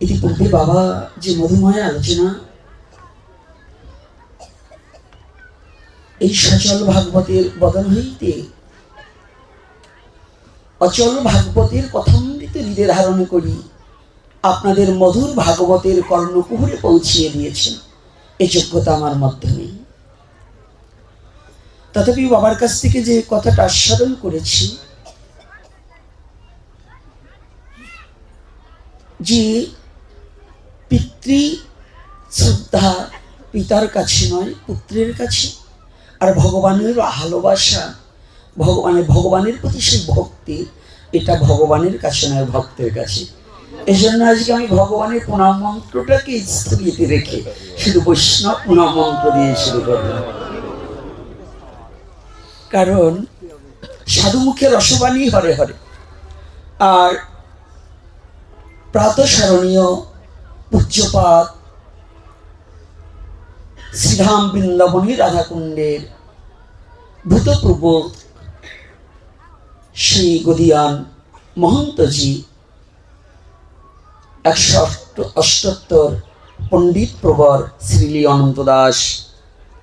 ইতিপূর্বে বাবা যে মধুময় আলোচনা এই সচল ভাগবতের বদন হইতে অচল ভাগবতের কথামৃত হৃদয়ে ধারণ করি আপনাদের মধুর ভাগবতের কর্ণকুহরে পৌঁছিয়ে দিয়েছেন, এই যোগ্যতা আমার মধ্যে নেই। তথাপি বাবার কাছ থেকে যে কথাটা আস্বাদন করেছি, যে পিতৃ শ্রদ্ধা পিতার কাছে নয় পুত্রের কাছে, আর ভগবানের ভালোবাসা ভগবানের প্রতি সেই ভক্তি, এটা ভগবানের কাছে নয় ভক্তের কাছে। এই জন্য আজকে আমি ভগবানের প্রণাম মন্ত্রটাকে স্থগিত রেখে শুধু বৈষ্ণব প্রণাম মন্ত্র দিয়ে শুরু করলাম। কারণ সাধু মুখে রসবাণী হরে হরে, আর প্রাতঃস্মরণীয় পূজ্যপাদ শ্রীধাম বৃন্দাবনী রাধাকুণ্ডের ভূতপূর্ব শ্রী গদিয়ান মহন্তজি 178 পণ্ডিত প্রবর শ্রীলি অনন্ত দাস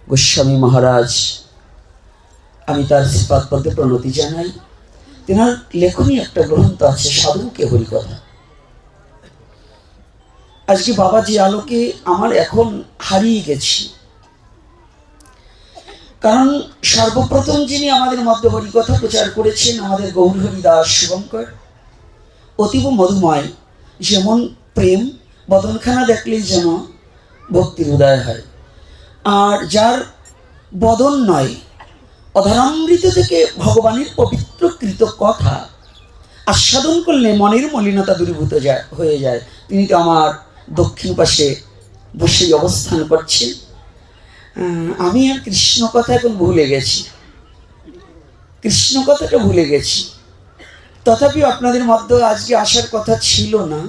গোস্বামী মহারাজ, আমি তার শ্রীপাদ পদে প্রণতি জানাই। তেনার লেখনী একটা গ্রন্থ আছে সাধুকে হরিকথা। আজকে বাবা যে আলোকে আমার এখন হারিয়ে গেছি, কারণ সর্বপ্রথম যিনি আমাদের মধ্যে হরিকথা প্রচার করেছেন আমাদের গৌর হরিদাস শুভঙ্কর, অতীব মধুময়, যেমন প্রেম বদনখানা দেখলেই যেন ভক্তির উদয় হয়। আর যার বদন নয়, অধরামৃত থেকে ভগবানের পবিত্র কৃত কথা আস্বাদন করলে মনের মলিনতা দূরীভূত হয়ে যায়। তিনি তো আমার দক্ষিণ পাশে বসেই অবস্থান করছেন। আমি আর কৃষ্ণ কথা এখন ভুলে গেছি, কৃষ্ণ কথাটা ভুলে গেছি। তথাপিও আপনাদের মধ্যে আজকে আসার কথা ছিল না,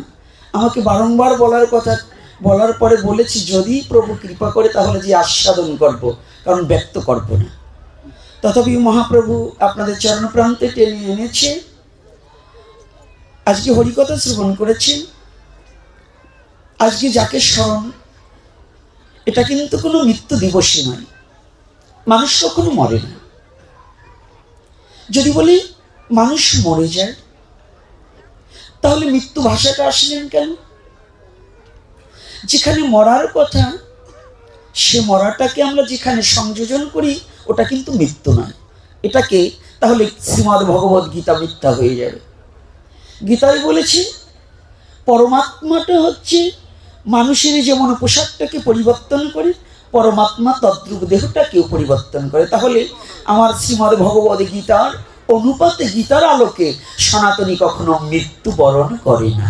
আমাকে বারংবার বলার পরে বলেছি যদি প্রভু কৃপা করে তাহলে যে আস্বাদন করব, কারণ ব্যক্ত করব না। তথাপি মহাপ্রভু আপনাদের চরণপ্রান্তে টেনে এনেছে। আজকে হরিকথা শ্রবণ করেছেন। আজকে যাকে স্মরণ, এটা কিন্তু কোনো মৃত্যু দিবসই নয়, মানুষ কখনো মরে না। যদি বলি মানুষ মরে যায়, তাহলে মৃত্যু ভাষাটা আসলেন কেন? যেখানে মরার কথা, সে মরাটাকে আমরা যেখানে সংযোজন করি, ওটা কিন্তু মৃত্যু নয়। এটাকে তাহলে শ্রীমদ্ ভগবদ গীতা মিথ্যা হয়ে যাবে। গীতায় বলেছে পরমাত্মাটা হচ্ছে মানুষের যেমন পোশাকটাকে পরিবর্তন করে, পরমাত্মা তদ্রূপ দেহটাকেও পরিবর্তন করে। তাহলে আমার শ্রীমদ্ ভগবদ গীতার অনুপাতে, গীতার আলোকে সনাতনী কখনো মৃত্যুবরণ করে না।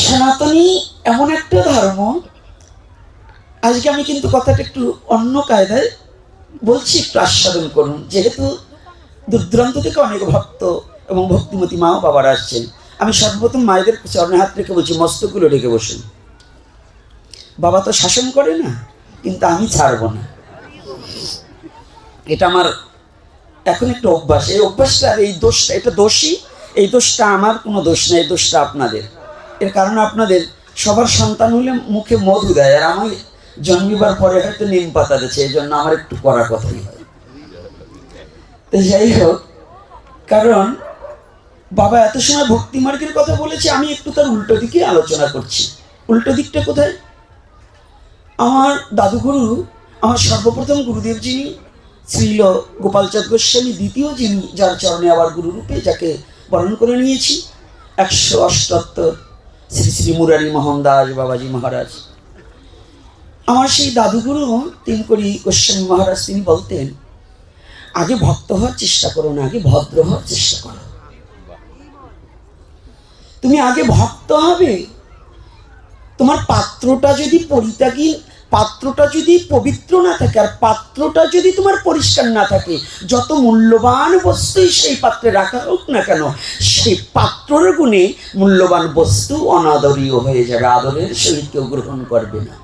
সনাতনী এমন একটা ধর্ম, আজকে আমি কিন্তু কথাটা একটু অন্য কায়দায় বলছি, একটু আস্বাদন করুন। যেহেতু দূর দূরান্ত থেকে অনেক ভক্ত এবং ভক্তিমতী মা ও বাবারা আসছেন, আমি সর্বপ্রথম মায়েদের চরণে হাত রেখে বলছি মস্তকগুলো রেখে বসুন। বাবা তো শাসন করে না, কিন্তু আমি ছাড়ব না। এটা আমার এখন একটু অভ্যাস। এই অভ্যাসটা, এই দোষটা, এটা দোষী, এই দোষটা আমার কোনো দোষ নেই, এই দোষটা আপনাদের। এর কারণ আপনাদের সবার সন্তান হলে মুখে মধু দেয়, আর আমি জন্মিবার পরে হয়তো নিম পাতা দিচ্ছে, এই জন্য আমার একটু কড়া কথাই হয়। তো যাই হোক, কারণ বাবা এত সময় ভক্তি মার্গের কথা বলেছে, আমি একটু তার উল্টো দিকে আলোচনা করছি। উল্টো দিকটা কোথায়? আমার দাদুগুরু, আমার সর্বপ্রথম গুরুদেব যিনি শ্রীল গোপালচাঁদ গোস্বামী, দ্বিতীয় যিনি যার চরণে আবার গুরুরূপে যাকে বরণ করে নিয়েছি, 178 শ্রী শ্রী মুরারি মোহন দাস বাবাজি মহারাজ। আমার সেই দাদুগুরু তিনকড়ি গোস্বামী মহারাজ, তিনি বলতেন আগে ভক্ত হওয়ার চেষ্টা করো না, আগে ভদ্র হওয়ার চেষ্টা করো। তুমি আগে ভক্ত হবে, তোমার পাত্রটা যদি পরিত্যাগী, পাত্রটা যদি পবিত্র না থাকে, আর পাত্রটা যদি তোমার পরিষ্কার না থাকে, যত মূল্যবান বস্তুই সেই পাত্রে রাখা হোক না কেন, সেই পাত্রের গুণে মূল্যবান বস্তু অনাদরীয় হয়ে যাবে, আদরের সহিত কেউ গ্রহণ করবে না।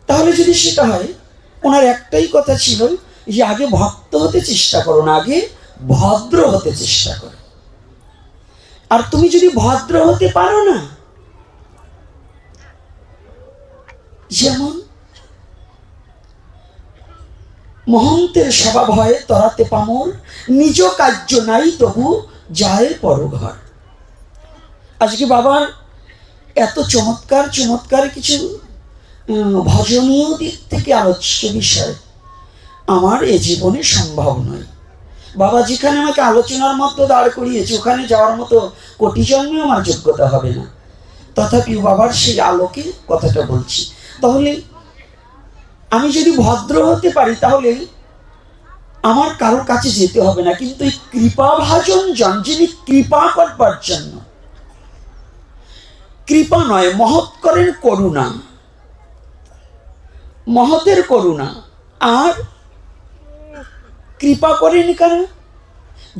তাহলে যদি সেটা হয়, ওনার একটাই কথা ছিল যে আগে ভক্ত হতে চেষ্টা করো না, আগে ভদ্র হতে চেষ্টা করো। আর তুমি যদি ভদ্র হতে পারো না, যেমন মহন্তের স্বভাব হয় তরাতে পামর, নিজ কার্য নাই তবু যায় পরঘর। আজকে বাবার এত চমৎকার চমৎকার কিছু ভজনীয় দিক থেকে আলোচ্য বিষয় আমার এ জীবনে সম্ভব নয়। বাবা যেখানে আমাকে আলোচনার মধ্যে দাঁড় করিয়েছে ওখানে যাওয়ার মতো কোটি জন্মেও আমার যোগ্যতা হবে না, তথাপি বাবার সেই আলোকে কথাটা বলছি। তাহলে আমি যদি ভদ্র হতে পারি তাহলে আমার কারোর কাছে যেতে হবে না, কিন্তু এই কৃপাভাজন জন, যিনি কৃপা করবার জন্য, কৃপা নয় মহৎ করেন করুণা, মহতের করুণা, আর কৃপা করেন কারা?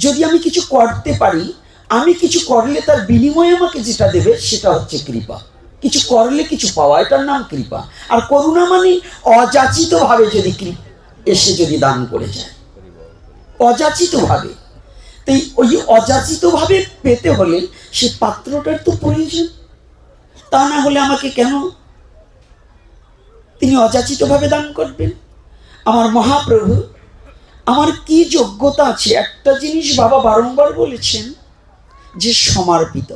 যদি আমি কিছু করতে পারি, আমি কিছু করলে তার বিনিময়ে আমাকে যেটা দেবে সেটা হচ্ছে কৃপা। কিছু করলে কিছু পাওয়া, এটার নাম কৃপা। আর করুণা মানে অযাচিত ভাবে যদি এসে যদি দান করে যায়, অযাচিত ভাবে। তাই ওই অযাচিত ভাবে পেতে হলে সে পাত্রটার তো প্রয়োজন, তা না হলে আমাকে কেন তিনি অযাচিত ভাবে দান করবেন? আমার মহাপ্রভু, আমার কি যোগ্যতা আছে? একটা জিনিস বাবা বারংবার বলেছেন যে সমর্পিত।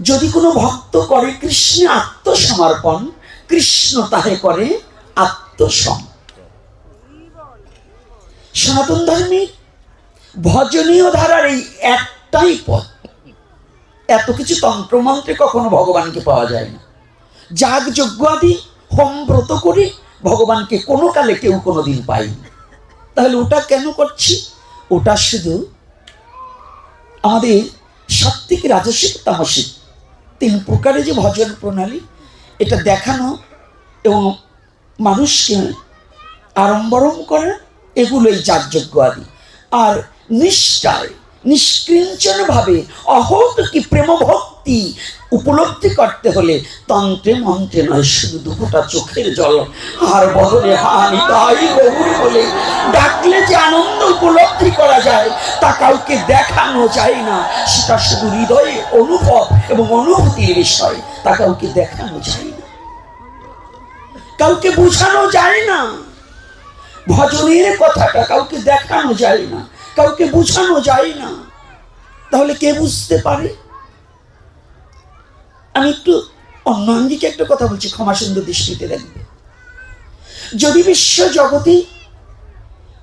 যদি কোনো ভক্ত করে কৃষ্ণে আত্মসমর্পণ, কৃষ্ণ তাহে করে আত্মসম। সনাতন ধর্মের ভজনীয় ধারার এই একটাই পথ। এত কিছু তন্ত্রমন্ত্রে কখনো ভগবানকে পাওয়া যায় না। যাগ যজ্ঞ আদি হোম ব্রত করে ভগবানকে কোনো কালে কেউ কোনোদিন পায়নি। তাহলে ওটা কেন করছি? ওটা শুধু আমাদের সাত্ত্বিক, রাজসিক, তামসিক তিন প্রকারে যে ভজন প্রণালী, এটা দেখানো এবং মানুষকে আড়ম্বরম করা, এগুলোই যাগযজ্ঞ আদি। আর নিষ্ঠায় নিষ্কিঞ্চন ভাবে অহোক কি প্রেম ভক্তি উপলব্ধি করতে হলে তন্ত্রে মন্ত্রে নয়, শুধু দুটা চোখের জল আর বদলে হানি তাই বহু বলে ডাকলে যে আনন্দ উপলব্ধি করা যায় তা কাউকে দেখানো যায় না। সেটা শুধু হৃদয়ে অনুভব এবং অনুভূতির বিষয়, তা কাউকে দেখানো যায় না, কাউকে বোঝানো যায় না। ভজনের কথাটা কাউকে দেখানো যায় না, কাউকে বোঝানো যায় না। তাহলে কে বুঝতে পারে? আমি একটু অন্য আঙ্গিকে একটা কথা বলছি, ক্ষমা সুন্দর দৃষ্টিতে দেখবে। যদি বিশ্ব জগতে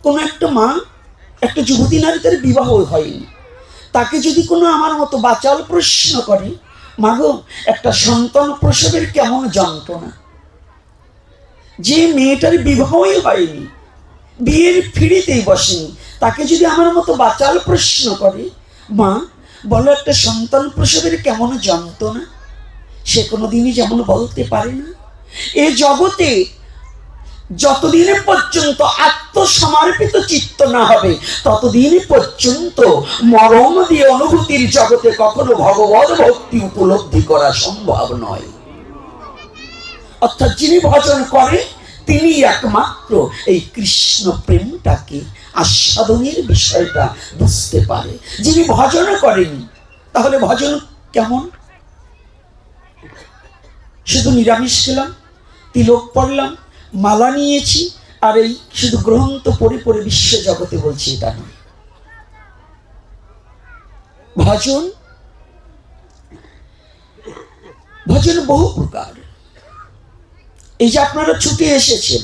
কোনো একটা মা, একটা যুবতী নারী, তার বিবাহ হয়নি, তাকে যদি কোনো আমার মতো বাচাল প্রশ্ন করে, মাগো একটা সন্তান প্রসবের কেমন যন্ত্রণা, যে মেয়েটার বিবাহই হয়নি, বিয়ের ফিরিতেই বসেনি, তাকে যদি আমার মতো বাচাল প্রশ্ন করে, মা বলো একটা সন্তান প্রসবের কেমন যন্ত্রণা, সে কোনোদিনই যেমন বলতে পারে না। এ জগতে যতদিন পর্যন্ত আত্মসমর্পিত চিত্ত না হবে ততদিন পর্যন্ত মরম দিয়ে অনুভূতির জগতে কখনো ভগবত ভক্তি উপলব্ধি করা সম্ভব নয়। অর্থাৎ যিনি ভজন করে তিনি একমাত্র এই কৃষ্ণ প্রেমটাকে আস্বাদনের বিষয়টা বুঝতে পারে। যিনি ভজন করেনি, তাহলে ভজন কেমন? শুধু নিরামিষ খেলাম, তিলক পড়লাম, মালা নিয়েছি, আর এই শুধু গ্রন্থ পড়ে পড়ে বিশ্ব জগতে বলছি, এটা নয়। ভজন ভজন বহু প্রকার। এই যে আপনারা ছুটে এসেছেন,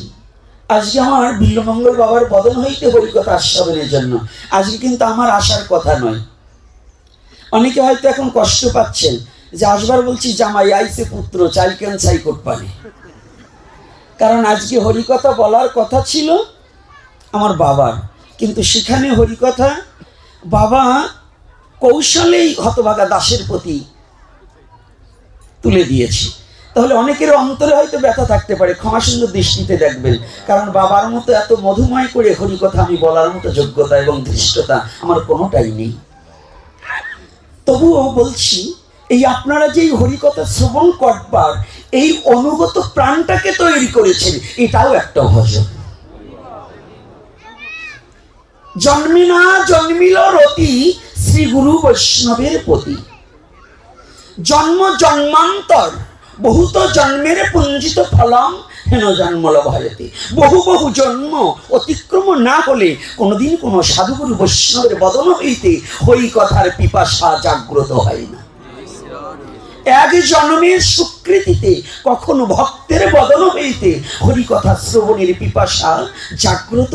আজকে আমার বিল্লমঙ্গল বাবার বদন হইতে হরিকথা আস্বাদনের জন্য, আজকে কিন্তু আমার আসার কথা নয়। অনেকে হয়তো এখন কষ্ট পাচ্ছেন যে আসবার বলছি জামাই আইসে পুত্র চাই কেন চাই কোট পানে, কারণ আজকে হরিকথা বলার কথা ছিল আমার বাবার, কিন্তু সেখানে হরিকথা বাবা কৌশলেই হতভাগা দাসের প্রতি তুলে দিয়েছে। তাহলে অনেকের অন্তরে হয়তো ব্যথা থাকতে পারে, ক্ষমা সুন্দর দৃষ্টিতে দেখবেন, কারণ বাবার মতো এত মধুময় করে হরিকথা আমি বলার মতো যোগ্যতা এবং ধৃষ্টতা আমার কোনোটাই নেই। তবুও বলছি, এই আপনারা যে হরিকথা শ্রবণ করবার এই অনুগত প্রাণটাকে তৈরি করেছেন, এটাও একটা ভজন। জন্মে না জন্মিল রতি শ্রী গুরু বৈষ্ণবের প্রতি। জন্ম জন্মান্তর বহুত জন্মের পুঞ্জিত ফলম হেন জন্মল ভয়তে। বহু বহু জন্ম অতিক্রম না হলে কোনোদিন কোনো সাধুগুরু বৈষ্ণবের বদন হইতে হই কথার পিপাসা জাগ্রত হয় না। এক জন্মের স্বীকৃতিতে কখনো ভক্তের বদন হইতে হরিকথা শ্রবণের পিপাসা জাগ্রত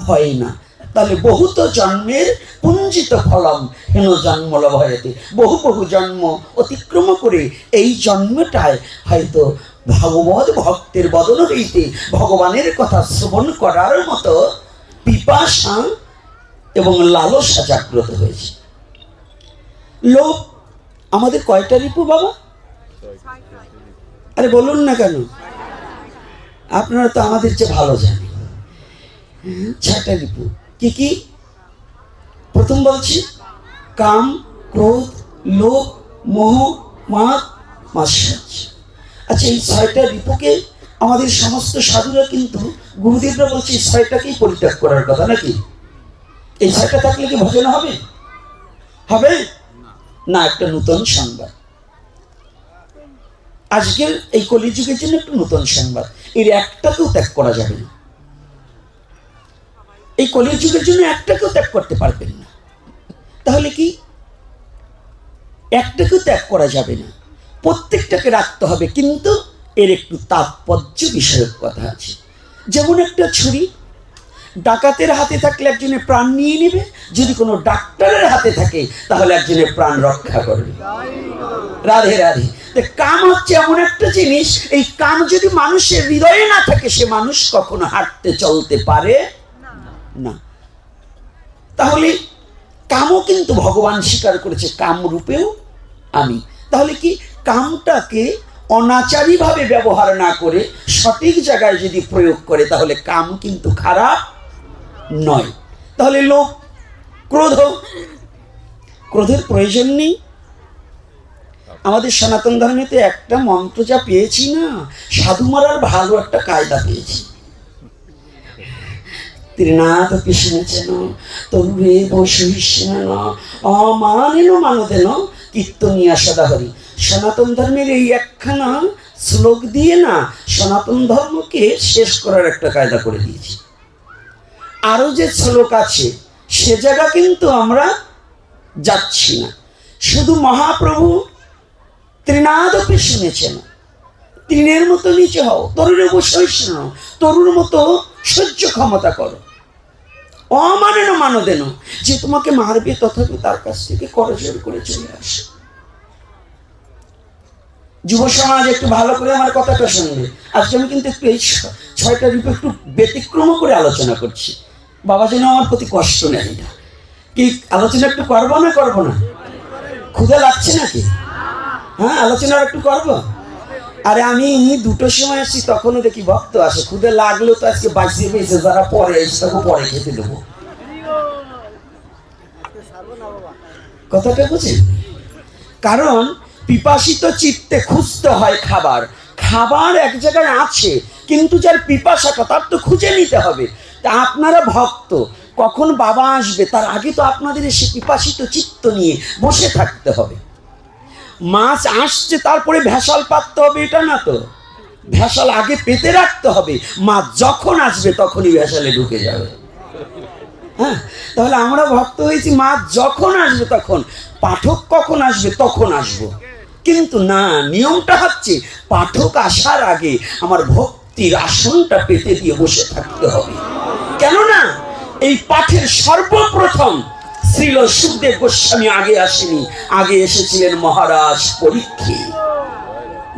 হয় না। তাহলে বহুত জন্মের পুঞ্জিত ফলম হেন জন্মল ভয়েতে। বহু বহু জন্ম অতিক্রম করে এই জন্মটায় হয়তো ভগবত ভক্তের বদন হইতে ভগবানের কথা শ্রবণ করার মতো পিপাসা এবং লালসা জাগ্রত হয়েছে। লোভ আমাদের কয়টা রিপু বাবা? আরে বলুন না কেন, আপনারা তো আমাদের চেয়ে ভালো জানেন। 6টা রিপু কি কি? প্রথম বলছি কাম, ক্রোধ, লোভ, মোহ, মাদ, মাৎসর্য। আচ্ছা, এই 6টা রিপুকে আমাদের সমস্ত সাধুরা কিন্তু গুরুদেবরা বলছে এই 6টাকেই পরিত্যাগ করার কথা, নাকি? এই 6টা থাকলে কি ভজন হবে? হবে না। একটা নতুন সংবাদ আজকের এই কলিযুগের জন্য, একটু নতুন সংবাদ, এর একটাকেও ত্যাগ করা যাবে না। এই কলিযুগের জন্য একটাকেও ত্যাগ করতে পারবেন না। তাহলে কি? একটাকেও ত্যাগ করা যাবে না, প্রত্যেকটাকে রাখতে হবে। কিন্তু এর একটু তাৎপর্য বিষয়ক কথা আছে। যেমন একটা ছুরি ডাকাতের হাতে থাকলে একজনের প্রাণ নিয়ে নেবে, যদি কোনো ডাক্তারের হাতে থাকে তাহলে একজনের প্রাণ রক্ষা করবে। রাধে রাধে। কাম হচ্ছে এমন একটা জিনিস, এই কাম যদি মানুষের হৃদয়ে না থাকে সে মানুষ কখনো হাঁটতে চলতে পারে না। তাহলে কামও কিন্তু ভগবান স্বীকার করেছে, কাম রূপেও আমি। তাহলে কি কামটাকে অনাচারী ভাবে ব্যবহার না করে সঠিক জায়গায় যদি প্রয়োগ করে তাহলে কাম কিন্তু খারাপ নয়। তাহলে লোভ, ক্রোধ, ক্রোধের প্রয়োজন নেই। আমাদের সনাতন ধর্মেতে একটা মন্ত্র যা পেয়েছি না, সাধু মারার ভালো একটা কায়দা পেয়েছি। ত্রিনাথকে শুনেছেন, তরুরে বসুহিষ্ণ অমানেন মানদেন কীর্তনিয়া সদাহরি। সনাতন ধর্মের এই একখানা শ্লোক দিয়ে না সনাতন ধর্মকে শেষ করার একটা কায়দা করে দিয়েছি। আরো যে শ্লোক আছে সে জায়গা কিন্তু আমরা যাচ্ছি না। শুধু মহাপ্রভু ত্রিনাদকে শুনেছেন, তৃণের মতো নিচে হও, তরুরে বসহিষ্ণ, তরুর মতো সহ্য ক্ষমতা করো, অমানেন মানদেন, যে তোমাকে মারবে তথাপি তার কাছ থেকে করজোর করে চলে আসে। যুব সমাজ একটু ভালো করে আমার কথাটা শুনবে। আজকে আমি কিন্তু একটু এই 6টা রিপু একটু ব্যতিক্রম করে আলোচনা করছি। বাবা যেন আমার প্রতি কষ্ট নেয় না। কি আলোচনা একটু করবো না করবো না? ক্ষুধা লাগছে নাকি? হ্যাঁ, আলোচনা একটু করবো। আরে আমি 2টোর সময় আসছি, তখনও দেখি ভক্ত আসে। ক্ষুধা লাগলেও তো আজকে বাঁচিয়ে পেয়েছে, যারা পরে এসে তাকে পরে খেতে দেবো। কথাটা বুঝেন? কারণ পিপাসিত চিত্তে খুঁজতে হয় খাবার। খাবার এক জায়গায় আছে, কিন্তু যার পিপাসাটা তার তো খুঁজে নিতে হবে। তা আপনারা ভক্ত, কখন বাবা আসবে তার আগে তো আপনাদের এসে পিপাসিত চিত্ত নিয়ে বসে থাকতে হবে। মাছ আসছে তারপরে ভেসাল পাততে হবে এটা না তো, ভেসাল আগে পেতে রাখতে হবে। মাছ যখন আসবে তখনই ভেসালে ঢুকে যাবে। হ্যাঁ, তাহলে আমরা ভক্ত হয়েছি মাছ যখন আসবে তখন, পাঠক কখন আসবে তখন আসবো। কিন্তু না, নিয়মটা হচ্ছে পাঠক আসার আগে আমার ভক্তির আসনটা পেতে দিয়ে বসে থাকতে হবে। কেননা এই পাঠের সর্বপ্রথম শ্রীল সুখদেব গোস্বামী আগে আসেনি, আগে এসেছিলেন মহারাজ পরীক্ষিত।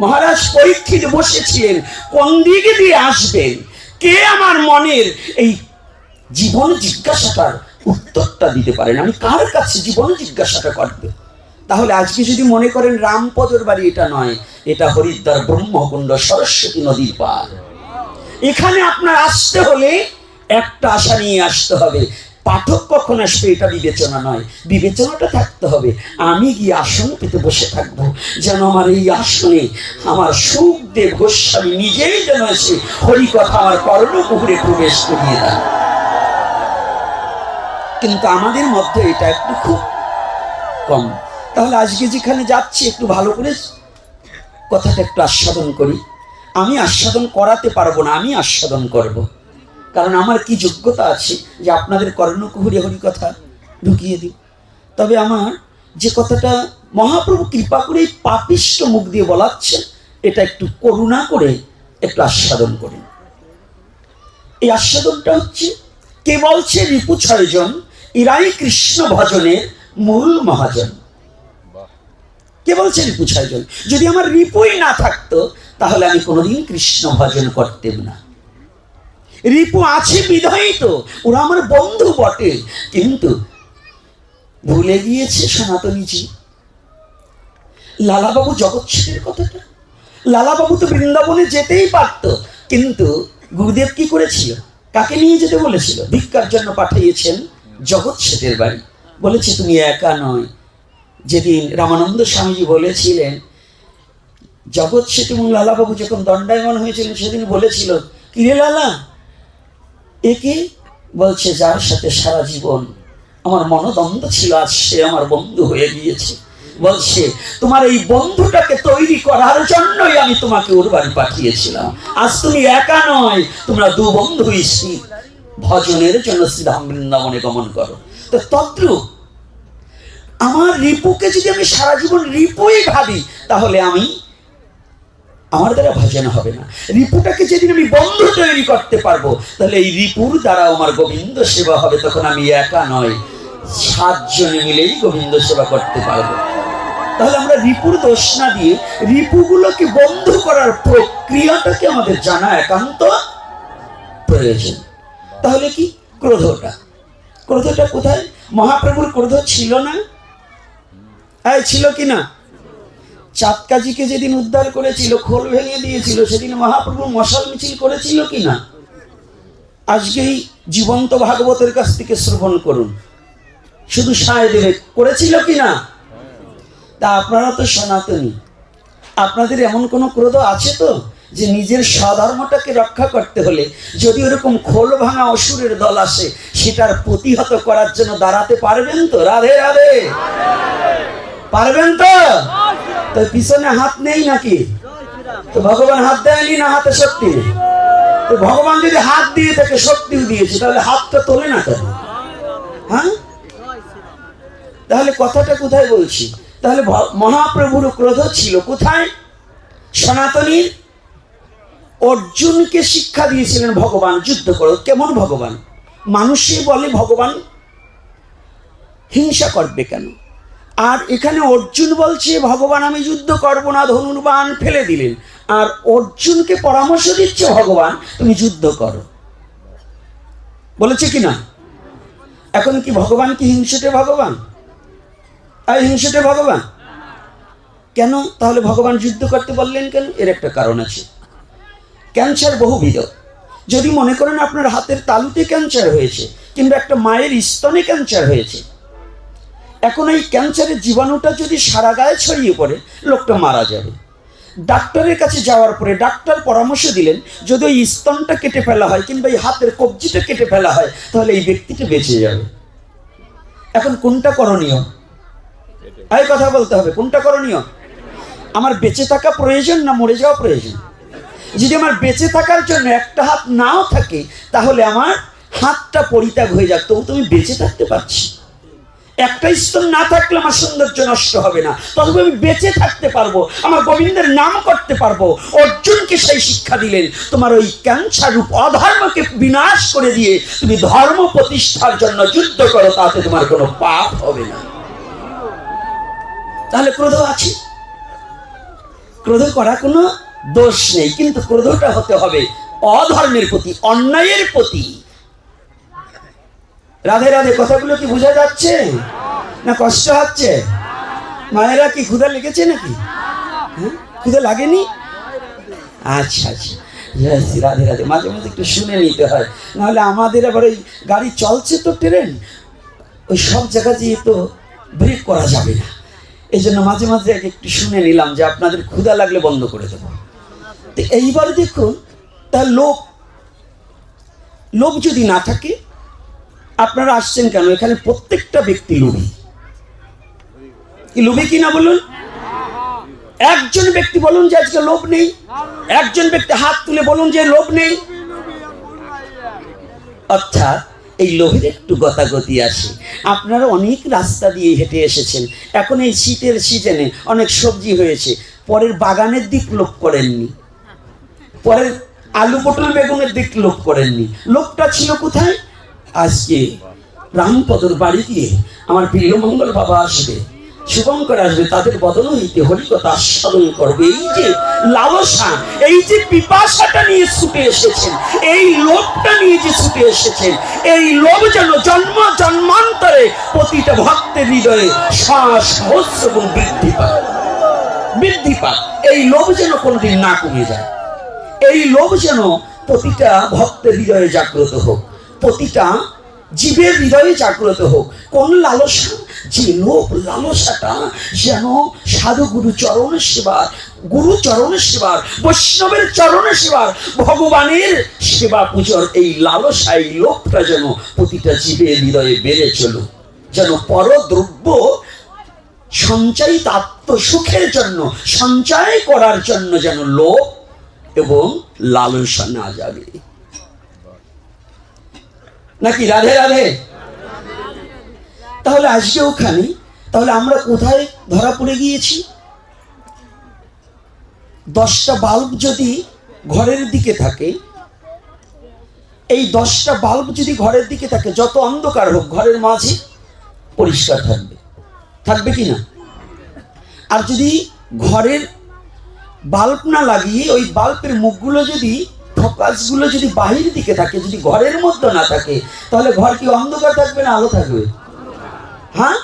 মহারাজ পরীক্ষিত বসেছিলেন কোন দিকে দিয়ে আসবেন, কে আমার মনের এই জীবন জিজ্ঞাসাটার উত্তরটা দিতে পারেন, আমি কার কাছে জীবন জিজ্ঞাসাটা করব। তাহলে আজকে যদি মনে করেন রামপদর বাড়ি, এটা নয়, এটা হরিদ্বার ব্রহ্মকুণ্ড সরস্বতী নদীর পার। এখানে আপনার আসতে হলে একটা আশা নিয়ে আসতে হবে, পাঠক কখন আসবে এটা বিবেচনা নয়, বিবেচনাটা থাকতে হবে আমি গিয়ে আসন পেতে বসে থাকবো, যেন আমার এই আসনে আমার সুখদেব গোস্বামী নিজেই যেন এসে হরি কথা আমার কর্ণকুহরে প্রবেশ করিয়ে দেয়। কিন্তু আমাদের মধ্যে এটা একটু খুব কম। তাহলে আজকে যেখানে যাচ্ছি একটু ভালো করে কথাটা একটু আস্বাদন করি। আমি আস্বাদন করাতে পারবো না, আমি আস্বাদন করব, কারণ আমার কি যোগ্যতা আছে যে আপনাদের কর্ণকুহরে হরি কথা ঢুকিয়ে দিই। তবে আমার যে কথাটা মহাপ্রভু কৃপা করে এই পাপিষ্ট মুখ দিয়ে বলাচ্ছেন, এটা একটু করুণা করে একটু আস্বাদন করুন। এই আস্বাদনটা হচ্ছে, কে বলছে রিপু 6 জন, ইরাই কৃষ্ণ ভজনের মূল মহাজন। কে বলছে রিপু 6 জন? যদি আমার রিপুই না থাকতো তাহলে আমি কোনোদিন কৃষ্ণ ভজন করতেম না। রিপু আছে বিধায়ী তো ওরা আমার বন্ধু বটে, কিন্তু ভুলে গিয়েছে সনাতনীজি লালাবাবু জগৎসের কথাটা। লালাবাবু তো বৃন্দাবনে যেতেই পারত, কিন্তু গুরুদেব কি করেছিল? কাকে নিয়ে যেতে বলেছিল? ভিক্ষার জন্য পাঠিয়েছেন জগৎ শেঠের বাড়ি। বলেছে তুমি একা নয়। যেদিন রামানন্দ স্বামীজি বলেছিলেন, জগৎ শেঠ এবং লালাবাবু যখন দণ্ডায়মান হয়েছিলেন সেদিন বলেছিল, কিরে লালা একে? বলছে যার সাথে সারা জীবন আমার মনোদ্বন্দ্ব ছিল, আজ সে আমার বন্ধু হয়ে গিয়েছে। বলছে তোমার এই বন্ধুটাকে তৈরি করার জন্যই আমি তোমাকে ওর বাড়ি পাঠিয়েছিলাম। আজ তুমি একা নয়, তোমরা 2 বন্ধুই শ্রী ভজনের জন্য শ্রীধাম বৃন্দাবনে গমন করো। তো তদ্রূপ আমার রিপুকে যদি আমি সারা জীবন রিপুই ভাবি, তাহলে আমার দ্বারা ভজন হবে না। রিপুটাকে যেদিন আমি বন্ধু তৈরি করতে পারবো, তাহলে এই রিপুর দ্বারা আমার গোবিন্দ সেবা হবে। তখন আমি একা নয়, 7 জনে মিলেই গোবিন্দ সেবা করতে পারবো। তাহলে আমরা রিপুর দোষ না দিয়ে রিপুগুলোকে বন্ধু করার প্রক্রিয়াটাকে আমাদের জানা একান্ত প্রয়োজন। তাহলে কি ক্রোধটা কোথায়? মহাপ্রভুর ক্রোধ ছিল না? ছিল কি না? চাঁদকাজিকে যেদিন উদ্ধার করেছিল, খোল ভেঙে দিয়েছিল, সেদিন মহাপ্রভু মশাল মিছিল করেছিল কি না? আজকেই জীবন্ত ভাগবতের কাছ থেকে শ্রবণ করুন, শুধু সায় দেবে, করেছিল কি না? তা আপনারা তো সনাতনী, আপনাদের এমন কোনো ক্রোধ আছে তো যে নিজের স্বধর্মটাকে রক্ষা করতে হলে যদি ওরকম খোল ভাঙা অসুরের দল আসে, সেটার প্রতিহত করার জন্য দাঁড়াতে পারবেন তো? রাধে রাধে, পারবেন তো? তো পিছনে হাত নেই নাকি? তো ভগবান হাত দেয়নি না? হাতে শক্তি নেই? তো ভগবান যদি হাত দিয়ে থাকে, শক্তিও দিয়েছে, তাহলে হাতটা তোলে না কেন? হ্যাঁ, তাহলে কথাটা কোথায় বলছি? তাহলে মহাপ্রভুর ক্রোধ ছিল কোথায়? সনাতনীর অর্জুনকে শিক্ষা দিয়েছিলেন ভগবান, যুদ্ধ করো। কেমন ভগবান? মানুষে বলে ভগবান হিংসা করবে কেন? আর এখানে অর্জুন বলছে ভগবান আমি যুদ্ধ করবো না, ধনুর্বাণ ফেলে দিলেন। আর অর্জুনকে পরামর্শ দিচ্ছে ভগবান তুমি যুদ্ধ করো, বলেছে কিনা? এখন কি ভগবান কি হিংসুটে ভগবান? হিংসুটে ভগবান কেন? তাহলে ভগবান যুদ্ধ করতে বললেন কেন? এর একটা কারণ আছে। ক্যান্সার বহুবিধ। যদি মনে করেন আপনার হাতের তালুতে ক্যান্সার হয়েছে, কিংবা একটা মায়ের স্তনে ক্যান্সার হয়েছে, এখন এই ক্যান্সারের জীবাণুটা যদি সারা গায়ে ছড়িয়ে পড়ে, লোকটা মারা যাবে। ডাক্তারের কাছে যাওয়ার পরে ডাক্তার পরামর্শ দিলেন যদি ওই স্তনটা কেটে ফেলা হয়, কিংবা এই হাতের কবজিটা কেটে ফেলা হয়, তাহলে এই ব্যক্তিটা বেঁচে যাবে। এখন কোনটা করণীয়? এই কথা বলতে হবে, কোনটা করণীয়? আমার বেঁচে থাকা প্রয়োজন না মরে যাওয়া প্রয়োজন? যদি আমার বেঁচে থাকার জন্য একটা হাত নাও থাকে, তাহলে আমার হাতটা পরিত্যাগ হয়ে যাক, তবু তুমি বেঁচে থাকতে পারছি। একটা স্তন না থাকলে আমার সৌন্দর্য নষ্ট হবে না, তবে আমি বেঁচে থাকতে পারবো, আমার গোবিন্দের নাম করতে পারবো। অর্জুনকে সেই শিক্ষা দিলেন, তোমার ওই ক্যান্সার রূপ অধর্মকে বিনাশ করে দিয়ে তুমি ধর্ম প্রতিষ্ঠার জন্য যুদ্ধ করো, তাতে তোমার কোনো পাপ হবে না। তাহলে ক্রোধ আছে, ক্রোধ করা কোনো দোষ নেই, কিন্তু ক্রোধটা হতে হবে অধর্মের প্রতি, অন্যায়ের প্রতি। রাধে রাধে, কথাগুলো কি বোঝা যাচ্ছে না কষ্ট হচ্ছে? মায়েরা কি ক্ষুধা লেগেছে নাকি? ক্ষুধা লাগেনি? আচ্ছা আচ্ছা, রাধে রাধে। মাঝে মাঝে একটু শুনে নিতে হয়, নাহলে আমাদের আবার ওই গাড়ি চলছে তো ট্রেন, ওই সব জায়গা দিয়ে তো ব্রেক করা যাবে না। এই জন্য মাঝে মাঝে একটু শুনে নিলাম যে আপনাদের ক্ষুধা লাগলে বন্ধ করে দেবো। তো এইবার দেখুন, তার লোভ যদি না থাকে, আপনারা আসছেন কেন? এখানে প্রত্যেকটা ব্যক্তি লোভী। কি লোভী কিনা বলুন? একজন ব্যক্তি বলুন যে আজকে লোভ নেই। একজন ব্যক্তি হাত তুলে বলুন যে লোভ নেই। অর্থাৎ এই লোভের একটু গতাগতি আসে। আপনারা অনেক রাস্তা দিয়ে হেঁটে এসেছেন, এখন এই শীতের সিজনে অনেক সবজি হয়েছে, পরের বাগানের দিক লোভ করেননি, পরের আলু পটল বেগুনের দিক লোভ করেননি। লোভটা ছিল কোথায়? আজকে রামপদর বাড়ি দিয়ে আমার প্রিয় মঙ্গল বাবা আসবে, শুভঙ্কর আসবে, তাদের বদন হইতে হরিকথা আস্বাদন করবে। এই যে লালসা, এই যে পিপাসাটা নিয়ে ছুটে এসেছেন, এই লোভটা নিয়ে যে ছুটে এসেছেন, এই লোভ যেন জন্ম জন্মান্তরে প্রতিটা ভক্তের হৃদয়ে সহস্র গুণ বৃদ্ধি পায়, বৃদ্ধি পায়। এই লোভ যেন কোনোদিন না কমে যায়। এই লোভ যেন প্রতিটা ভক্তের হৃদয়ে জাগ্রত হোক, প্রতিটা জীবের হৃদয়ে জাগ্রত হোক। কোন লালসা? যে লোভ লালসাটা যেন সাধু গুরু চরণ সেবার, গুরু চরণ সেবার, বৈষ্ণবের চরণ সেবার, ভগবানের সেবা পূজার এই লালসা, এই লোভটা যেন প্রতিটা জীবের হৃদয়ে বেড়ে চলুক। যেন পরদ্রব্য সঞ্চয়িত আত্মসুখের জন্য, সঞ্চয় করার জন্য যেন লোভ এবং লালসা না যাবে। নাকি? রাধে রাধে। তাহলে আজকে ওখানে, তাহলে আমরা কোথায় ধরা পড়ে গিয়েছি? 10টা বাল্ব যদি ঘরের দিকে থাকে, এই 10টা বাল্ব যদি ঘরের দিকে থাকে, যত অন্ধকার হোক ঘরের মাঝে পরিষ্কার থাকবে, থাকবে কি না? আর যদি ঘরের বাল্ব না লাগিয়ে ওই বাল্বের মুখগুলো যদি, ফোকাসগুলো যদি বাহির দিকে থাকে, যদি ঘরের মধ্যে না থাকে, তাহলে ঘর কি অন্ধকার থাকবে না আলো থাকবে? হ্যাঁ,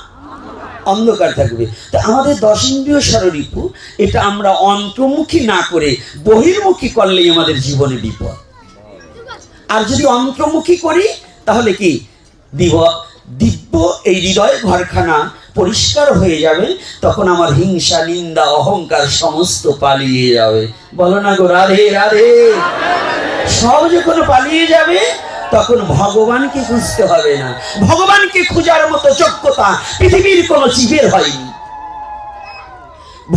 অন্ধকার থাকবে। তো আমাদের 10 ইন্দ্রিয় ষড়রিপু, এটা আমরা অন্তর্মুখী না করে বহির্মুখী করলেই আমাদের জীবনে বিপদ। আর যদি অন্তর্মুখী করি তাহলে কি দিব্য এই হৃদয় ঘরখানা পরিষ্কার হয়ে যাবে। তখন আমার হিংসা, নিন্দা, অহংকার সমস্ত পালিয়ে যাবে। বলো না গো রাধে রাধে। সব যখন পালিয়ে যাবে তখন ভগবানকে খুঁজতে হবে না। ভগবানকে খোঁজার মতো যোগ্যতা পৃথিবীর কোন জীবের হয়নি।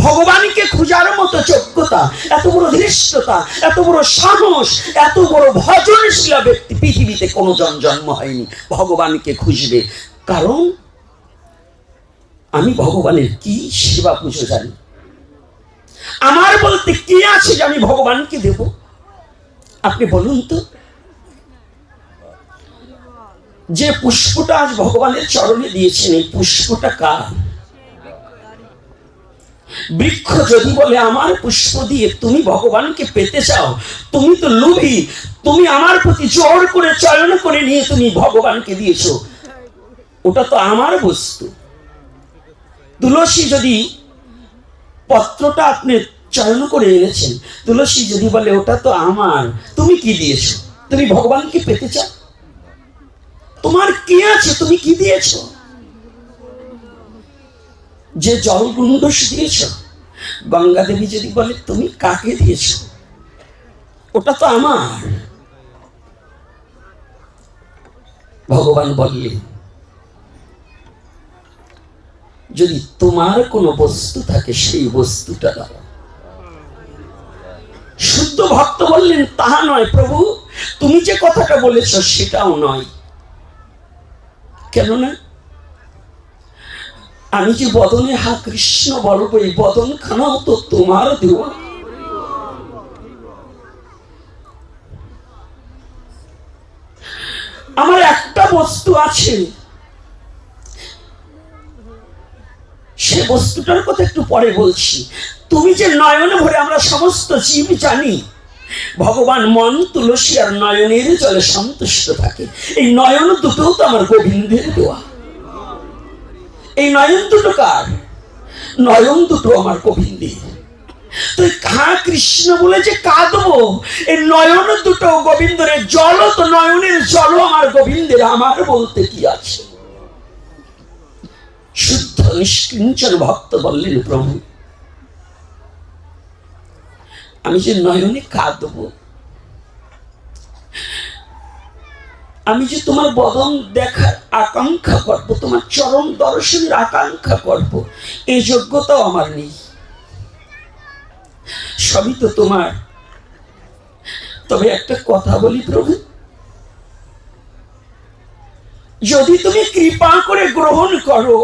ভগবানকে খোঁজার মতো যোগ্যতা, এত বড় ধৃষ্টতা, এত বড় সাহস, এত বড় ভজনশীল ব্যক্তি পৃথিবীতে কোনো জন্ম হয়নি। ভগবানকে খুঁজবে, কারণ আমি ভগবানের কি সেবা পুজো জানি। আমার বলতে কি আছে যে আমি ভগবানকে দেব? আপনি বলুন তো, যে পুষ্পটা আজ ভগবানের চরণে দিয়েছেন, এই পুষ্পটা কার? বৃক্ষ যদি বলে আমার পুষ্প দিয়ে তুমি ভগবানকে পেতে চাও, তুমি তো লোভী, তুমি আমার প্রতি জোর করে চয়ন করে নিয়ে তুমি ভগবানকে দিয়েছো, ওটা তো আমার বস্তু। তুলসী যদি পত্রটা আপনি চয়ন করে এনেছেন, তুলসী যদি বলে ওটা তো আমার, তুমি কি দিয়েছো? তুমি ভগবানকে পেতে চাও? তোমার কি আছে? তুমি কি দিয়েছ? যে জল গুণ্ডস দিয়েছ, গঙ্গা দেবী যদি বলে তুমি কাকে দিয়েছ, ওটা তো আমার। ভগবান বললেন যদি তোমার কোনো বস্তু থাকে সেই বস্তুটা দাও। শুদ্ধ ভক্ত বললেন তাহা নয় প্রভু, তুমি যে কথাটা বলেছ সেটাও নয়। কেননা আমি যে বদনে হা কৃষ্ণ বলবো, এই বদন খানাও তো তোমার দেওয়া। আমার একটা বস্তু আছে, সে বস্তুটার কথা একটু পরে বলছি। তুমি যে নয়ন ভরে আমরা সমস্ত জীব জানি ভগবান মন তুলসী আর নয়নের জলে সন্তুষ্ট থাকে, এই নয়ন দুটোও তো আমার গোবিন্দের দেওয়া। এই নয়ন দুটো কার? নয়ন দুটো আমার গোবিন্দের। তুই হা কৃষ্ণ বলে যে কাঁদবো, এই নয়ন দুটো গোবিন্দের। জল তো নয়নের জল আমার গোবিন্দের, আমার বলতে কি আছে? শুদ্ধ নিষ্কিঞ্চন ভক্ত বললেন প্রভু আমি যে নয়নে কাঁদবো, আমি যে তোমার বদন দেখার আকাঙ্ক্ষা করব, তোমার চরণ দর্শনের আকাঙ্ক্ষা করব, এই যোগ্যতাও আমার নেই। সবই তো তোমার। তবে একটা কথা বলি প্রভু, যদি তুমি কৃপা করে গ্রহণ করো,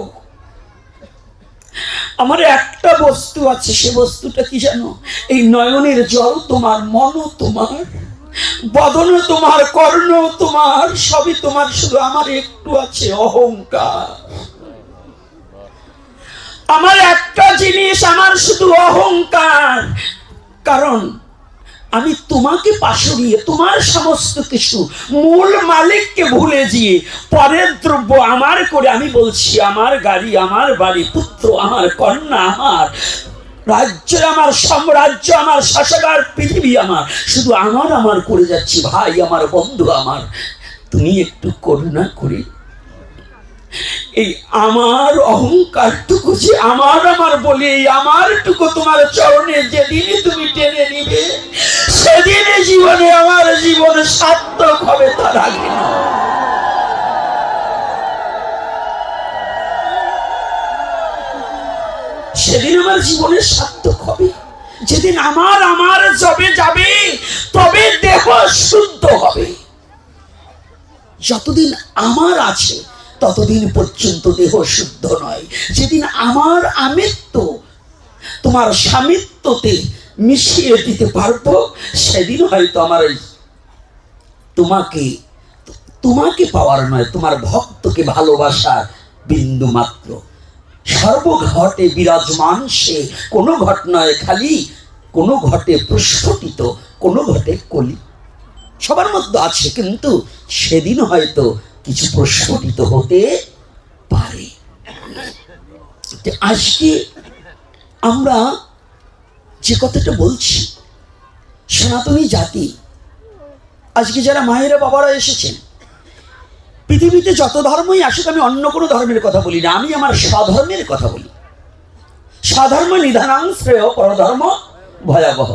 আমার একটা বস্তু আছে, সে বস্তুটা কি জানো? এই নয়নের জল তোমার, মন তোমার, বদন তোমার, কর্ণ তোমার, সবই তোমার, শুধু আমার একটু আছে অহংকার। আমার একটা জিনিস, আমার শুধু অহংকার। কারণ আমি তোমাকে পাশরিয়ে, তোমার সমস্ত কিছু, মূল মালিককে ভুলে গিয়ে পরের দ্রব্য আমার করে আমি বলছি আমার গাড়ি, আমার বাড়ি, পুত্র আমার, কন্যা আমার, রাজ্য আমার, সাম্রাজ্য আমার, শাসকার পৃথিবী আমার, শুধু আমার আমার করে যাচ্ছি। ভাই আমার, বন্ধু আমার, তুমি একটু করুণা করে এই আমার অহংকারটুকু, যে আমার আমার বলে এই আমারটুকু তোমার চরণে যেদিন তুমি টেনে নিবে, সেদিন জীবনে আমার জীবন সার্থক হবে, তার আগে না। সেদিন আমার জীবনের সার্থক হবে, যেদিন আমার আমার জবে যাবে, তবে দেহ শুদ্ধ হবে। যতদিন আমার আছে ততদিন পর্যন্ত দেহ শুদ্ধ নয়। যেদিন আমার আমিত্ব তোমার স্বামিত্বতে মিশিয়ে দিতে পারবো, সেদিন হয়তো আমার তোমাকে তোমাকে পাওয়ার নয়, তোমার ভক্তকে ভালোবাসার বিন্দু মাত্র। সর্বঘটে বিরাজমান সে, কোনো ঘট নয় খালি, কোনো ঘটে প্রস্ফুটিত, কোনো ঘটে কলি। সবার মধ্যে আছে, কিন্তু সেদিন হয়তো কিছু প্রস্ফুটিত হতে পারে। আজকে আমরা যে কথাটা বলছি, সনাতনী জাতি, আজকে যারা মায়েরা বাবারা এসেছেন, পৃথিবীতে যত ধর্মই আসুক, আমি অন্য কোনো ধর্মের কথা বলি না, আমি আমার স্বধর্মের কথা বলি। স্বধর্ম নিধানাং শ্রেয় পরধর্ম ভয়াবহ।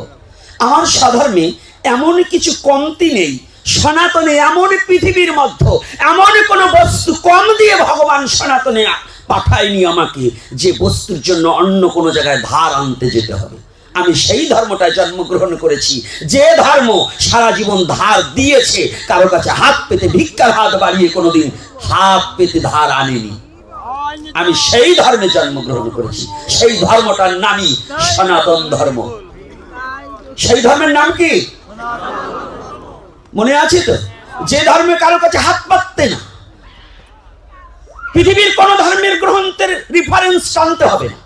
আমার স্বধর্মে এমন কিছু কমতি নেই। সনাতনে এমন পৃথিবীর মধ্যে এমন কোনো বস্তু কম দিয়ে ভগবান সনাতনে পাঠায়নি আমাকে, যে বস্তুর জন্য অন্য কোনো জায়গায় ধার আনতে যেতে হবে। আমি সেই ধর্মটায় জন্মগ্রহণ করেছি, যে ধর্ম সারা জীবন ধার দিয়েছে, কারো কাছে হাত পেতে, ভিক্ষার হাত বাড়িয়ে কোনোদিন হাত পেতে ধার আনেনি। আমি সেই ধর্মে জন্মগ্রহণ করেছি, সেই ধর্মটার নামই সনাতন ধর্ম। সেই ধর্মের নাম কি মনে আছে তো? যে ধর্মে কারো কাছে হাত পাততে না। পৃথিবীর কোন ধর্মের গ্রন্থের রেফারেন্স টানতে হবে না।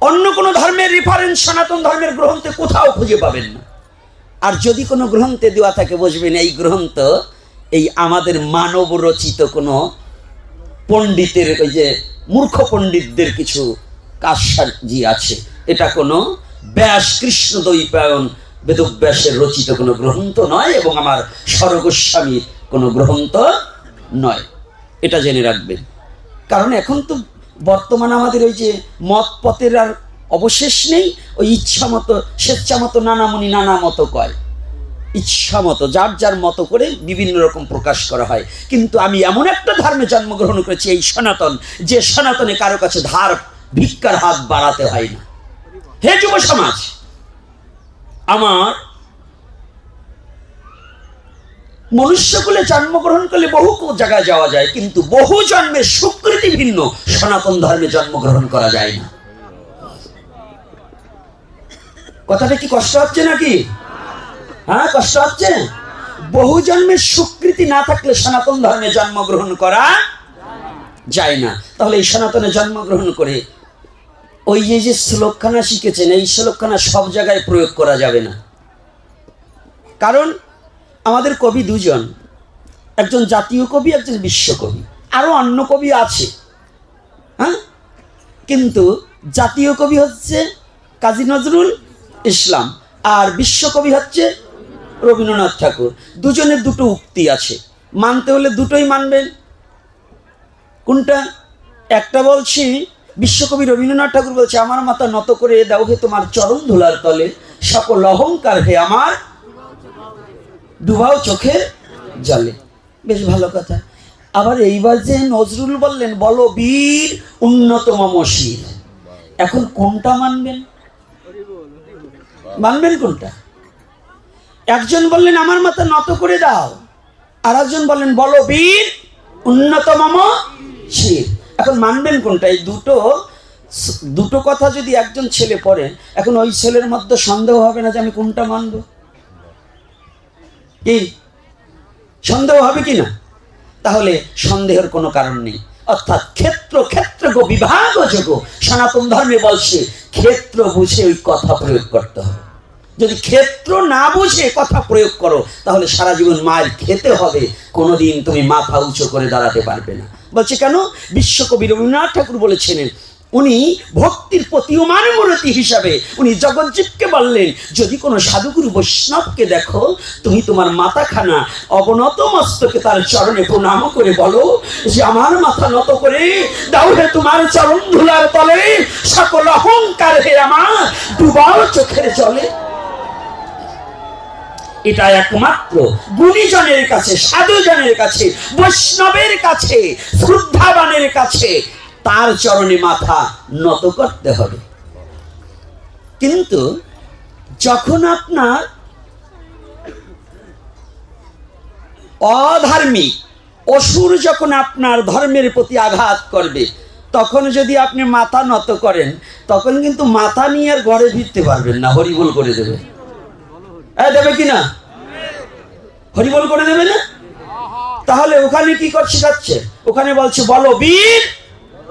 অন্য কোন ধর্মের রেফারেন্স সনাতন ধর্মের গ্রন্থে কোথাও খুঁজে পাবেন না। আর যদি কোনো গ্রন্থে দেওয়া থাকে, বুঝবেন এই গ্রন্থ এই আমাদের মানব রচিত কোনো পণ্ডিতের, ওই যে মূর্খ পণ্ডিতদের কিছু কারসাজি আছে। এটা কোনো ব্যাস কৃষ্ণ দ্বৈপায়ন বেদব্যাসের রচিত কোনো গ্রন্থ নয়, এবং আমার স্বরগোস্বামীর কোনো গ্রন্থ নয়। এটা জেনে রাখবেন। কারণ এখন তো বর্তমানে আমাদের ওই যে মত পথের আর অবশেষ নেই। ওই ইচ্ছা মতো, স্বেচ্ছা মতো নানামুনি নানা মতো কয়, ইচ্ছা মতো যার যার মতো করে বিভিন্ন রকম প্রকাশ করা হয়। কিন্তু আমি এমন একটা ধর্মে জন্মগ্রহণ করেছি, এই সনাতন, যে সনাতনে কারো কাছে ধার ভিক্ষার হাত বাড়াতে হয় না। হে যুব সমাজ, আমার মনুষ্যকুলে জন্মগ্রহণ করলে বহু জায়গায় যাওয়া যায়, কিন্তু বহু জন্মের সুকৃতি ভিন্ন সনাতন ধর্মে জন্মগ্রহণ করা যায় না। কথাটা কি কষ্ট হচ্ছে নাকি? হ্যাঁ, কষ্ট হচ্ছে। বহু জন্মের স্বীকৃতি না থাকলে সনাতন ধর্মে জন্মগ্রহণ করা যায় না। তাহলে এই সনাতনে জন্মগ্রহণ করে ওই যে শ্লোকখানা শিখেছেন, এই শ্লোকখানা সব জায়গায় প্রয়োগ করা যাবে না। কারণ আমাদের কবি দুজন, একজন জাতীয় কবি, একজন বিশ্বকবি, আরো অন্য কবি আছে। হ্যাঁ, কিন্তু জাতীয় কবি হচ্ছে কাজী নজরুল ইসলাম, আর বিশ্বকবি হচ্ছে রবীন্দ্রনাথ ঠাকুর। দুজনের দুটো উক্তি আছে, মানতে হলে দুটোই মানবেন। কোনটা? একটা বলছি, বিশ্বকবি রবীন্দ্রনাথ ঠাকুর বলছে, আমার মাথা নত করে দাও হে তোমার চরণ ধুলার তলে, সকল অহংকার হে আমার ডুবাও চোখের জলে। বেশ ভালো কথা। আবার এইবার যে নজরুল বললেন, বলো বীর উন্নত মম শির, এখন কোনটা মানবেন? মানবেন কোনটা? একজন বললেন আমার মাথা নত করে দাও, আর একজন বললেন বলো বীর উন্নত মম শির। এখন মানবেন কোনটা? এই দুটো কথা যদি একজন ছেলে পড়ে, এখন ওই ছেলের মধ্যে সন্দেহ হবে না যে আমি কোনটা মানব? কি সন্দেহ হবে কি না? তাহলে সন্দেহের কোনো কারণ নেই। অর্থাৎ ক্ষেত্র গো বিভাগ যোগ, সনাতন ধর্মে বলছে ক্ষেত্র বুঝে ওই কথা প্রয়োগ করতে হবে। যদি ক্ষেত্র না বুঝে কথা প্রয়োগ করো, তাহলে সারা জীবন মায়ের খেতে হবে, কোনোদিন তুমি মাথা উঁচু করে দাঁড়াতে পারবে না। বলছে কেন? বিশ্বকবি রবীন্দ্রনাথ ঠাকুর বলেছিলেন, উনি ভক্তির প্রতীয়মান মূর্তি হিসাবে উনি জগজ্জীবকে বললেন, যদি কোনো সাধুগুরু বৈষ্ণবকে দেখো, তুমি তোমার মাথাখানা অবনত মস্তকে তার চরণে প্রণাম করে বলো যে আমার মাথা নত করে দাও হে তোমার চরণ ধুলার তলে, সকল অহংকার হে আমার ডুবাও চোখের জলে। এটা একমাত্র গুণীজনের কাছে, সাধুজনের কাছে, বৈষ্ণবের কাছে, শ্রদ্ধাবানের কাছে তার চরণে মাথা নত করতে হবে। কিন্তু যখন আপনার অধার্মিক অসুর যখন আপনার ধর্মের প্রতি আঘাত করবে, তখন যদি আপনি মাথা নত করেন, তখন কিন্তু মাথা নিয়ে আর ঘরে ফিরতে পারবেন না, হরিবোল করে দেবে। দেবে কিনা? হরিবোল করে দেবে না? তাহলে ওখানে কি করছে? যাচ্ছে ওখানে বলছে বলো বীর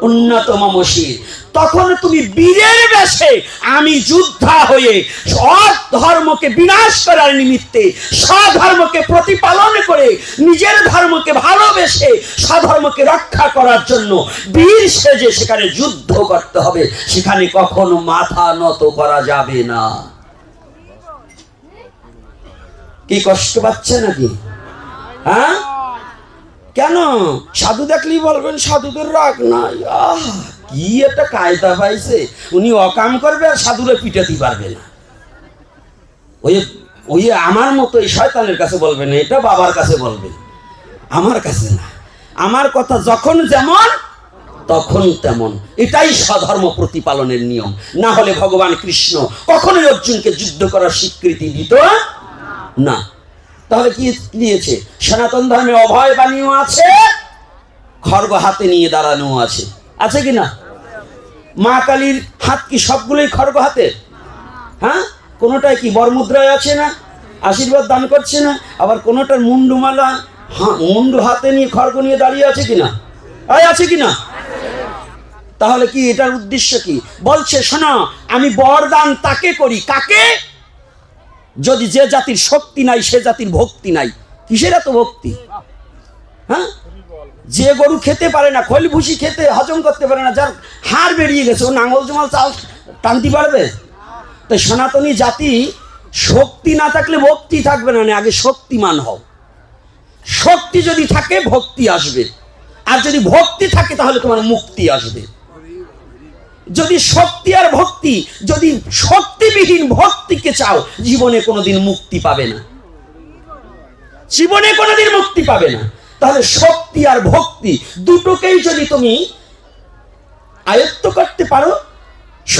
উন্নত মম শির। তখন তুমি বীরের বেশে আমি যোদ্ধা হয়ে অধর্মকে বিনাশ করার নিমিত্তে স্বধর্মকে প্রতিপালন করে নিজের ধর্মকে ভালোবেসে স্বধর্মকে রক্ষা করার জন্য বীর সেজে সেখানে যুদ্ধ করতে হবে। সেখানে কখনো মাথা নত করা যাবে না। কি কষ্ট পাচ্ছে নাকি? হ্যাঁ, কেন? সাধু দেখলেই বলবেন সাধুদের রাগ নাই। কি একটা কায়দা পাইছে, উনি অকাম করবে আর সাধুরে পিটাতে পারবে না। ওই আমার মতো এই শয়তানের কাছে বলবে না, এটা বাবার কাছে বলবে, আমার কাছে না। আমার কথা যখন যেমন তখন তেমন, এটাই স্বধর্ম প্রতিপালনের নিয়ম। না হলে ভগবান কৃষ্ণ কখনোই অর্জুনকে যুদ্ধ করার স্বীকৃতি দিত না। তাহলে কি দিয়েছে? সনাতন ধর্মে অভয় বাণীও আছে, খড়গ হাতে নিয়ে দাঁড়ানো আছে। আছে কি না? মা কালীর হাত কি সবগুলোই খড়গ হাতে? হ্যাঁ, কোনোটাই কি বরমুদ্রায় আছে না, আশীর্বাদ দান করছে না? আবার কোনোটার মুন্ডুমালা মুন্ডু হাতে নিয়ে খড়গ নিয়ে দাঁড়িয়ে আছে কিনা? আছে কিনা? তাহলে কি এটার উদ্দেশ্য কি? বলছে শোনো, আমি বরদান তাকে করি, কাকে? যদি যে জাতির শক্তি নাই, সে জাতির ভক্তি নাই। কিসের এত ভক্তি? হ্যাঁ, যে গরু খেতে পারে না, খৈল ভুসি খেতে হজম করতে পারে না, যার হাড় বেরিয়ে গেছে, ও নাঙ্গল জমাল চাল টানতে পারবে? তাই সনাতনী জাতি শক্তি না থাকলে ভক্তি থাকবে না। আগে শক্তিমান হও। শক্তি যদি থাকে ভক্তি আসবে, আর যদি ভক্তি থাকে তাহলে তোমার মুক্তি আসবে। যদি শক্তি আর ভক্তি, যদি শক্তিবিহীন ভক্তিকে চাও, জীবনে কোনোদিন মুক্তি পাবে না, জীবনে কোনোদিন মুক্তি পাবে না। তাহলে শক্তি আর ভক্তি দুটোকেই যদি তুমি আয়ত্ত করতে পারো,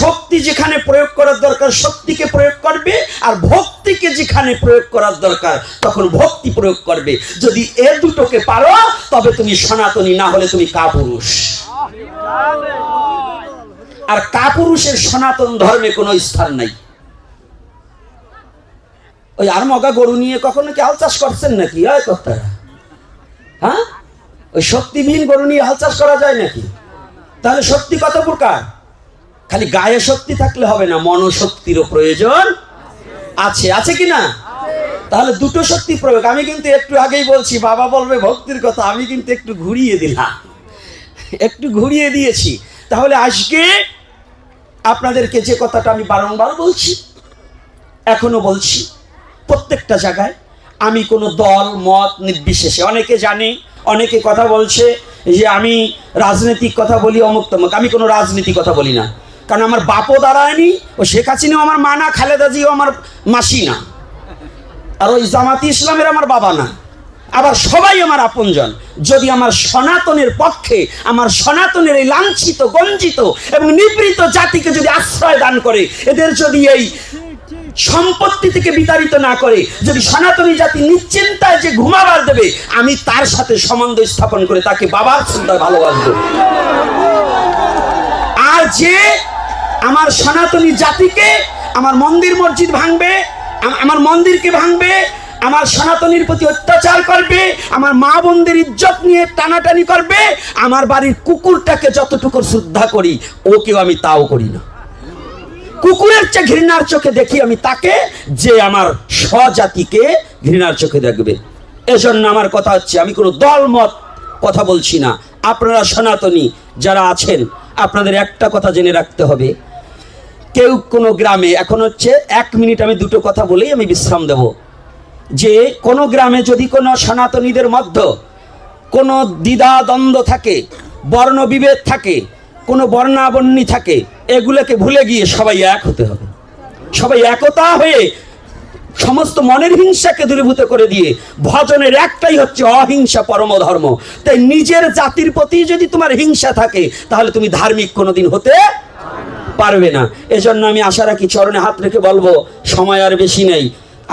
শক্তি যেখানে প্রয়োগ করার দরকার শক্তিকে প্রয়োগ করবে, আর ভক্তিকে যেখানে প্রয়োগ করার দরকার তখন ভক্তি প্রয়োগ করবে। যদি এ দুটোকে পারো তবে তুমি সনাতনী, না হলে তুমি কাপুরুষ। আর কাপুরুষের সনাতন ধর্মে কোনো স্থান নাই। ওই আর মগা গরু নিয়ে কখনো কি হাল চাষ করছেন নাকি? ওই কথাটা, হ্যাঁ, ওই শক্তিবিহীন গরু নিয়ে হাল চাষ করা যায় নাকি? তাহলে শক্তি কত প্রকার? খালি গায়ে শক্তি থাকলে হবে না, মনোশক্তিরও প্রয়োজন আছে। আছে কি না? তাহলে দুটো শক্তি প্রয়োগ। আমি কিন্তু একটু আগেই বলছি, বাবা বলবে ভক্তির কথা, আমি কিন্তু একটু ঘুরিয়ে দিলাম, একটু ঘুরিয়ে দিয়েছি। তাহলে আজকে আপনাদেরকে যে কথাটা আমি বারংবার বলছি, এখনো বলছি, প্রত্যেকটা জায়গায় আমি কোনো দল মত নির্বিশেষে, অনেকে জানে, অনেকে কথা বলছে যে আমি রাজনৈতিক কথা বলি অমুক তমুক। আমি কোনো রাজনীতি কথা বলি না, কারণ আমার বাপও দাঁড়ায়নি, ও শেখ হাসিনাও আমার মা না, খালেদা জিও আমার মাসি না, আর ওই জামাতি ইসলামের আমার বাবা না। আবার সবাই আমার আপনজন। যদি আমার সনাতনের পক্ষে, আমার সনাতনের এই লাঞ্ছিত, গঞ্জিত এবং নিপীড়িত জাতিকে যদি আশ্রয় দান করে, এদের যদি এই সম্পত্তি থেকে বিতাড়িত না করে, যদি সনাতনী জাতি নিশ্চিন্তায় যে ঘুমাবার দেবে, আমি তার সাথে সম্বন্ধ স্থাপন করে তাকে বাবার চিন্তায় ভালোবাসবো। আর যে আমার সনাতনী জাতিকে, আমার মন্দির মসজিদ ভাঙবে, আমার মন্দিরকে ভাঙবে, আমার সনাতনীর প্রতি অত্যাচার করবে, আমার মা বোনদের ইজ্জত নিয়ে টানাটানি করবে, আমার বাড়ির কুকুরটাকে যতটুকু শ্রদ্ধা করি, ওকেও আমি তাও করি না। কুকুরের চেয়ে ঘৃণার চোখে দেখি আমি তাকে, যে আমার স্বজাতিকে ঘৃণার চোখে দেখবে। এজন্য আমার কথা হচ্ছে, আমি কোনো দলমত কথা বলছি না। আপনারা সনাতনী যারা আছেন, আপনাদের একটা কথা জেনে রাখতে হবে, কেউ কোনো গ্রামে, এখন হচ্ছে 1 মিনিট আমি দুটো কথা বলেই আমি বিশ্রাম দেব, যে কোনো গ্রামে যদি কোনো সনাতনীদের মধ্যে কোনো দ্বিধা দ্বন্দ্ব থাকে, বর্ণ বিভেদ থাকে, কোনো বর্ণাবর্ণী থাকে, এগুলোকে ভুলে গিয়ে সবাই এক হতে হবে। সবাই একতা হয়ে সমস্ত মনের হিংসাকে দূরীভূত করে দিয়ে ভজনের একটাই হচ্ছে অহিংসা পরম ধর্ম। তাই নিজের জাতির প্রতি যদি তোমার হিংসা থাকে, তাহলে তুমি ধার্মিক কোনোদিন হতে পারবে না। এজন্য আমি আশা রাখি, চরণে হাত রেখে বলবো, সময় আর বেশি নেই,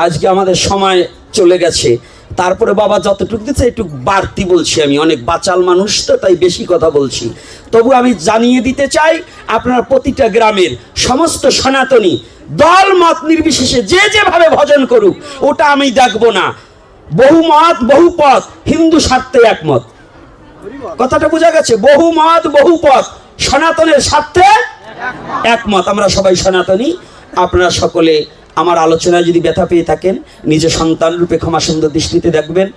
আজকে আমাদের সময় চলে গেছে। তারপরে বাবা যতটুকু দিচ্ছে একটু বাড়তি বলছি, আমি অনেক বাচাল মানুষ তো, তাই বেশি কথা বলছি। তবু আমি জানিয়ে দিতে চাই, আপনার প্রতিটা গ্রামের সমস্ত সনাতনী দল মত নির্বিশেষে যে যেভাবে ভজন করুক, ওটা আমি দেখবো না। বহু মত বহু পথ, হিন্দু স্বার্থে একমত। কথাটা বোঝা গেছে? বহু মত বহু পথ, সনাতনের স্বার্থে একমত। আমরা সবাই সনাতনী। আপনারা সকলে আমার আলোচনায় যদি ব্যথা পেয়ে থাকেন, নিজের সন্তান রূপে ক্ষমা সুন্দর দৃষ্টিতে দেখবেন।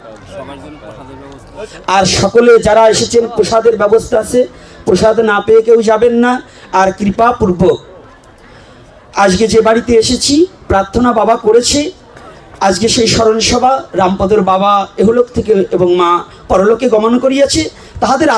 আর সকলে যারা এসেছেন, প্রসাদের ব্যবস্থা আছে, প্রসাদ না পেয়ে কেউ যাবেন না। আর কৃপা পূর্বক আজকে যে বাড়িতে এসেছি, প্রার্থনা বাবা করেছে, আজকে সেই স্মরণ সভা রামপদর বাবা এহলোক থেকে এবং মা পরলোকে গমন করিয়াছে, তাহাদের